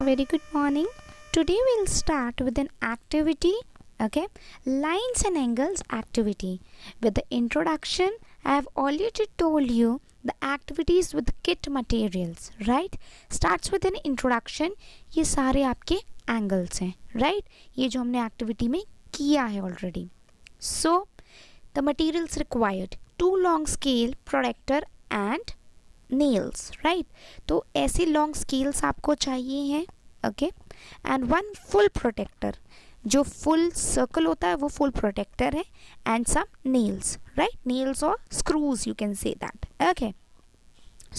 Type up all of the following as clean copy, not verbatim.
very good morning. Today we'll start with an activity, okay, lines and angles activity. With the introduction, I have already told you the activities with kit materials, right? Starts with an introduction. ये सारे आपके angles हैं, right? ये जो हमने activity में किया है already. So the materials required: 2 long scale, protractor and nails, right? तो ऐसे long scales आपको चाहिए हैं, okay? And 1 full protector. जो full circle होता है वो full protector है, and some nails, right? Nails or screws you can say that, okay?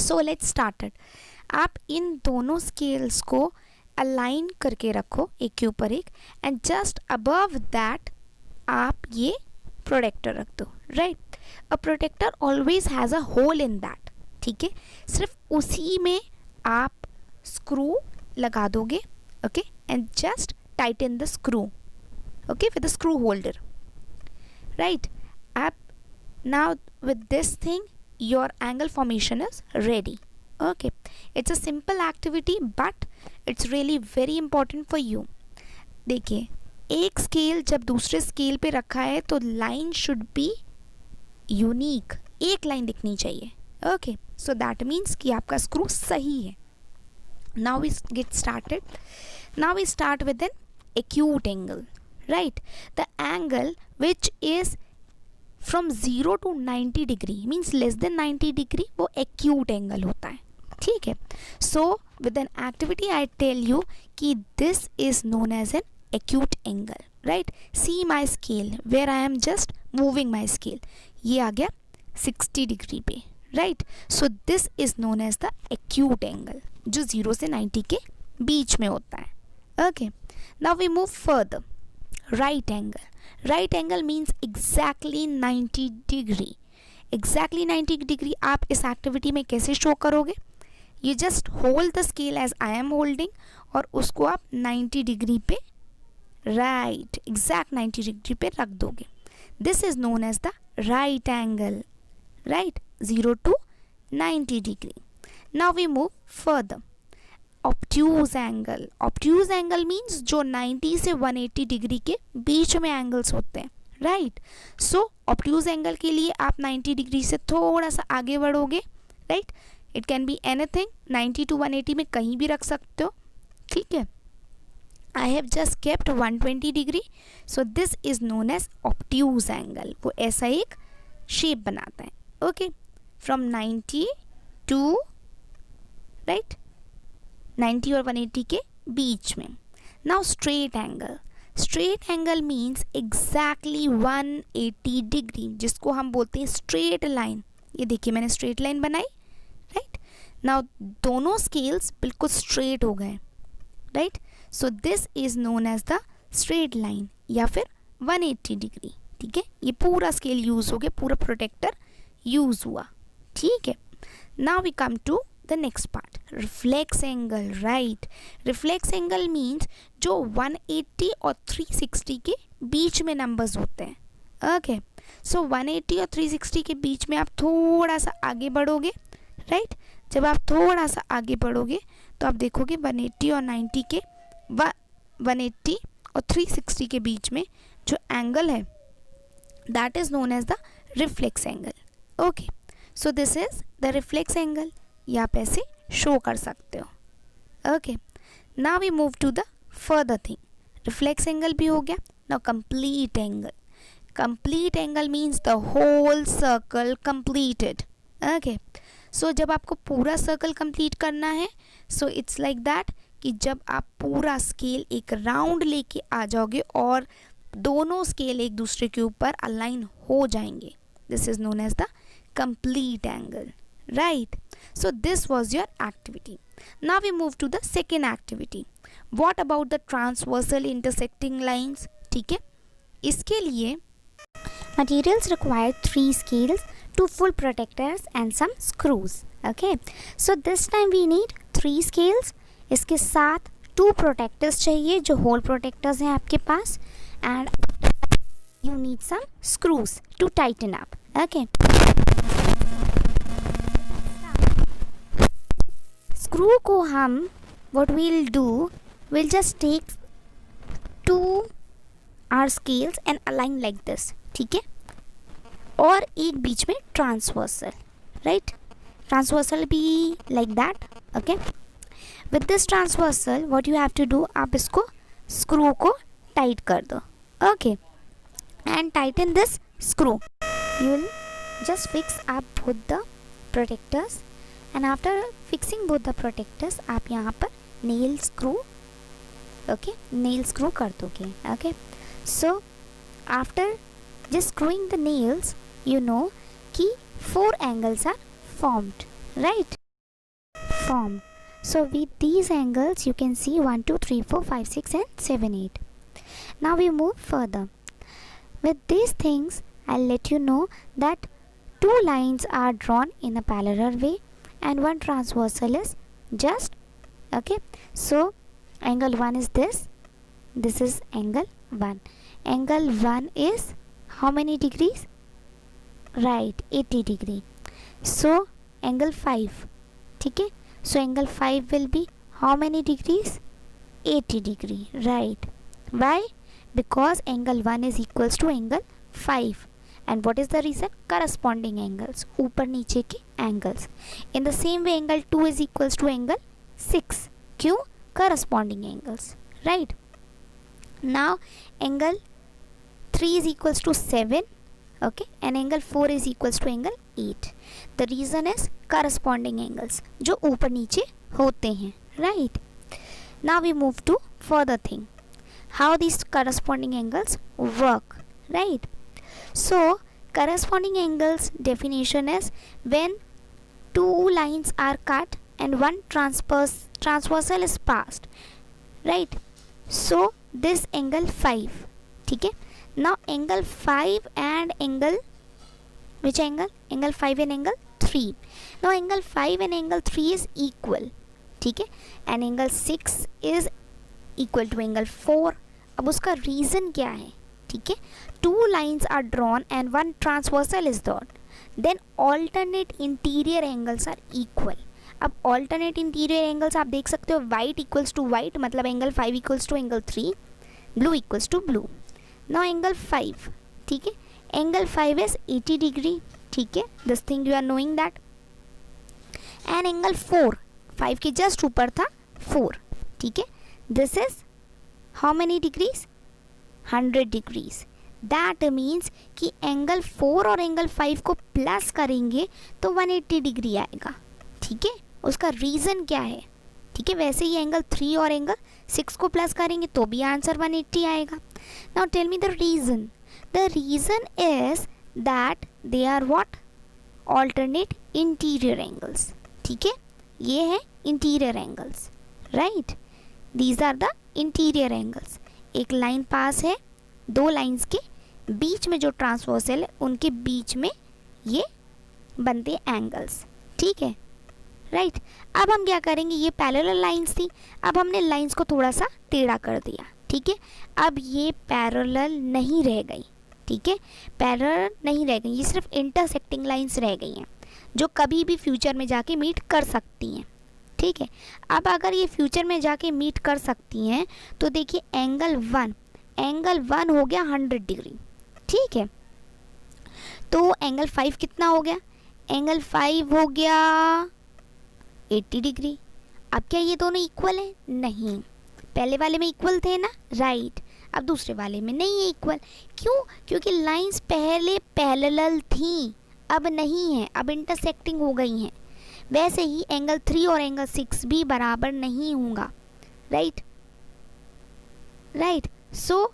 So let's start it. आप इन दोनों scales को align करके रखो एक के ऊपर एक, and just above that आप ये protector रख दो, right? A protector always has a hole in that. ठीक है, सिर्फ उसी में आप स्क्रू लगा दोगे, okay, and just tighten the screw, okay, with the screw holder, right. आप now with this thing your angle formation is ready, okay. It's a simple activity but it's really very important for you. देखिए, एक scale जब दूसरे scale पे रखा है तो line should be unique, एक लाइन दिखनी चाहिए, ओके. सो दैट मीन्स कि आपका स्क्रू सही है. Now we get started. Now we start with an acute angle, right. The angle which is from 0 to 90 degree means less than 90 degree, वो acute angle होता है, ठीक है. So with an activity I tell you कि this is known as an acute angle, right. See my scale where I am just moving my scale. ये आ गया 60 degree पे, right. So this is known as the acute angle, जो 0 से 90 के बीच में होता है, okay. Now we move further. Right angle. Right angle means exactly 90 degree. Exactly 90 degree आप इस एक्टिविटी में कैसे शो करोगे? You just hold the scale as I am holding और उसको आप 90 डिग्री पे, राइट, एग्जैक्ट 90 डिग्री पे रख दोगे. This is known as the right angle, right, 0 to 90 degree. Now we move further. Obtuse angle. Obtuse angle means जो 90 से 180 degree के बीच में एंगल्स होते हैं, right. So obtuse angle के लिए आप 90 डिग्री से थोड़ा सा आगे बढ़ोगे, right. It can be anything, 90 to 180 में कहीं भी रख सकते हो, ठीक है. I have just kept 120 degree. So this is known as obtuse angle. वो ऐसा एक शेप बनाता है, okay, from 90 to, right, 90 और 180 के बीच में. Now straight angle. Straight angle means exactly 180 degree, जिसको हम बोलते हैं straight line. ये देखिए मैंने straight line बनाई, right. Now दोनों scales बिल्कुल straight हो गए, right. So this is known as the straight line या फिर 180 degree, ठीक है. ये पूरा स्केल यूज हो गया, पूरा प्रोटेक्टर यूज हुआ, ठीक है. Now we come to the next part, reflex angle, right. Reflex angle means जो 180 और 360 के बीच में नंबर्स होते हैं, ओके. सो 180 और 360 के बीच में आप थोड़ा सा आगे बढ़ोगे, राइट. जब आप थोड़ा सा आगे बढ़ोगे तो आप देखोगे 180 और 90 के 180 और 360 के बीच में जो एंगल है that is known as the reflex angle, okay. So this is the reflex angle. ये आप ऐसे शो कर सकते हो, okay. Now we move to the further thing. Reflex angle भी हो गया. Now complete angle. Complete angle means the whole circle completed, okay. So जब आपको पूरा सर्कल कंप्लीट करना है, so it's like that कि जब आप पूरा स्केल एक राउंड लेके आ जाओगे और दोनों स्केल एक दूसरे के ऊपर अलाइन हो जाएंगे, this is known as the complete angle, right. So this was your activity. Now we move to the second activity. What about the transversal intersecting lines, ठीक है. इसके लिए materials require 3 scales, 2 full protectors and some screws, okay. So this time we need 3 scales. इसके साथ 2 protectors चाहिए जो whole protectors हैं आपके पास, and you need some screws to tighten up, okay. Screw को हम what we'll do, we'll just take two our scales and align like this, ठीक है, और एक बीच में ट्रांसवर्सल, राइट, ट्रांसवर्सल भी like that, okay. With this transversal what you have to do, आप इसको स्क्रू को टाइट कर दो, okay, and tighten this screw. You will just fix up both the protectors, and after fixing both the protectors आप यहाँ पर nail screw, okay, nail screw कर दोगे, okay. So after just screwing the nails, you know कि 4 angles are formed, right, formed. So with these angles you can see 1 2 3 4 5 6 and 7 8. Now we move further. With these things I'll let you know that 2 lines are drawn in a parallel way and 1 transversal is just, okay. So angle 1 is this is angle 1. Angle 1 is how many degrees? Right, 80 degree. So angle 5, ठीक है. So angle 5 will be how many degrees? 80 degree, right. Why? Because angle 1 is equals to angle 5. And what is the reason? Corresponding angles, ऊपर नीचे के angles. In the same way angle 2 is equals to angle 6. क्यों? Corresponding angles, right. Now angle 3 is equals to 7, okay, and angle 4 is equals to angle 8. The reason is corresponding angles, जो ऊपर नीचे होते हैं, right. Now we move to further thing, how these corresponding angles work, right. So corresponding angles definition is when 2 lines are cut and 1 transversal is passed, right. So this angle 5, ठीक है. Now angle 5 and angle, which angle? Angle 5 and angle 3. Now angle 5 and angle 3 is equal, ठीक है, and angle 6 is equal to angle 4. अब उसका reason क्या है, ठीक है. 2 lines are drawn and 1 transversal is drawn, then alternate interior angles are equal. अब alternate interior angles आप देख सकते हो, white equals to white, मतलब angle 5 equals to angle 3, blue equals to blue. Now angle 5, ठीक है, angle 5 is 80 degree, ठीक है, this thing you are knowing that. And angle 4, 5 के just ऊपर था 4, ठीक है, this is how many degrees? 100 degrees. That means कि एंगल 4 और एंगल 5 को प्लस करेंगे तो 180 डिग्री आएगा, ठीक है. उसका रीज़न क्या है, ठीक है. वैसे ही एंगल 3 और एंगल 6 को प्लस करेंगे तो भी आंसर 180 आएगा. Now tell me the reason. The reason is that they are what? Alternate interior angles, ठीक है. ये है interior angles, right. These are the interior angles. एक लाइन पास है, 2 लाइंस के बीच में जो ट्रांसवर्सल है उनके बीच में ये बनते एंगल्स, ठीक है, राइट. अब हम क्या करेंगे, ये पैरेलल लाइंस थी, अब हमने लाइंस को थोड़ा सा टेढ़ा कर दिया, ठीक है. अब ये पैरेलल नहीं रह गई, ठीक है, पैरेलल नहीं रह गई, ये सिर्फ इंटरसेक्टिंग लाइंस रह गई हैं जो कभी भी फ्यूचर में जाके मीट कर सकती हैं, ठीक है. अब अगर ये फ्यूचर में जाके मीट कर सकती हैं तो देखिए एंगल 1 हो गया 100 डिग्री, ठीक है. तो एंगल 5 कितना हो गया? एंगल 5 हो गया 80 डिग्री. अब क्या ये दोनों इक्वल हैं? नहीं. पहले वाले में इक्वल थे ना, राइट. अब दूसरे वाले में नहीं है इक्वल. क्यों? क्योंकि लाइंस पहले पैरेलल थी, अब नहीं है, अब इंटरसेक्टिंग हो गई हैं. वैसे ही एंगल 3 और एंगल 6 भी बराबर नहीं होगा, राइट. सो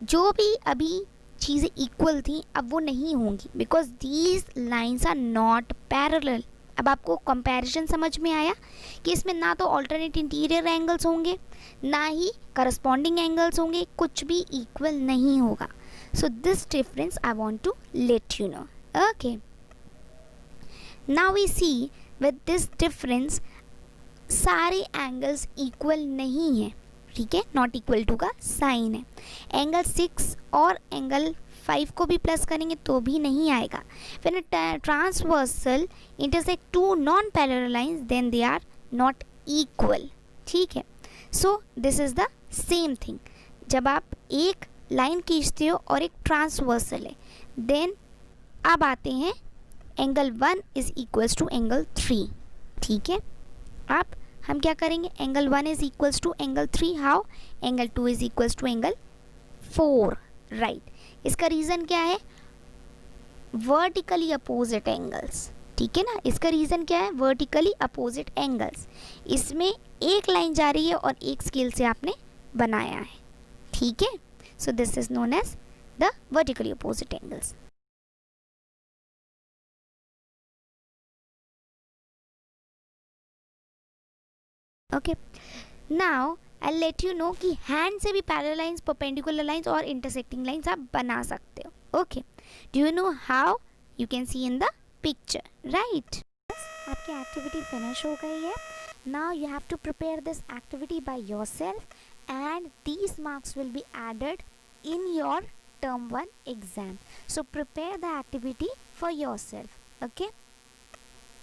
जो भी अभी चीज़ें इक्वल थी अब वो नहीं होंगी, because these lines are not parallel. अब आपको कंपैरिजन समझ में आया कि इसमें ना तो ऑल्टरनेट इंटीरियर एंगल्स होंगे ना ही करस्पॉन्डिंग एंगल्स होंगे, कुछ भी इक्वल नहीं होगा. So this difference I want to let you know, okay. Now we see with this difference सारे एंगल्स इक्वल नहीं हैं, ठीक है. नॉट इक्वल टू का साइन है. एंगल 6 और एंगल 5 को भी प्लस करेंगे तो भी नहीं आएगा. When a transversal intersect 2 non parallel lines then they are not equal, ठीक है। So this is the same thing, जब आप एक लाइन खींचते हो और एक ट्रांसवर्सल है, देन अब आते हैं angle 1 is equals to angle 3, ठीक है। अब हम क्या करेंगे, angle 1 is equals to angle 3, how, angle 2 is equals to angle 4, right. इसका रीज़न क्या है, वर्टिकली अपोजिट एंगल्स, ठीक है ना। इसका रीज़न क्या है, वर्टिकली अपोजिट एंगल्स। इसमें एक लाइन जा रही है और एक स्केल से आपने बनाया है, ठीक है। So this is known as the vertically opposite angles. Okay, now I let you know कि हैंड से भी पैरेलल लाइंस, परपेंडिकुलर लाइंस और इंटरसेक्टिंग लाइंस आप बना सकते हो। Okay, do you know how, you can see in the picture, right. आपकी activity finish हो गई है। Now you have to prepare this activity by yourself and these marks will be added in your term 1 exam. So prepare the activity for yourself, okay.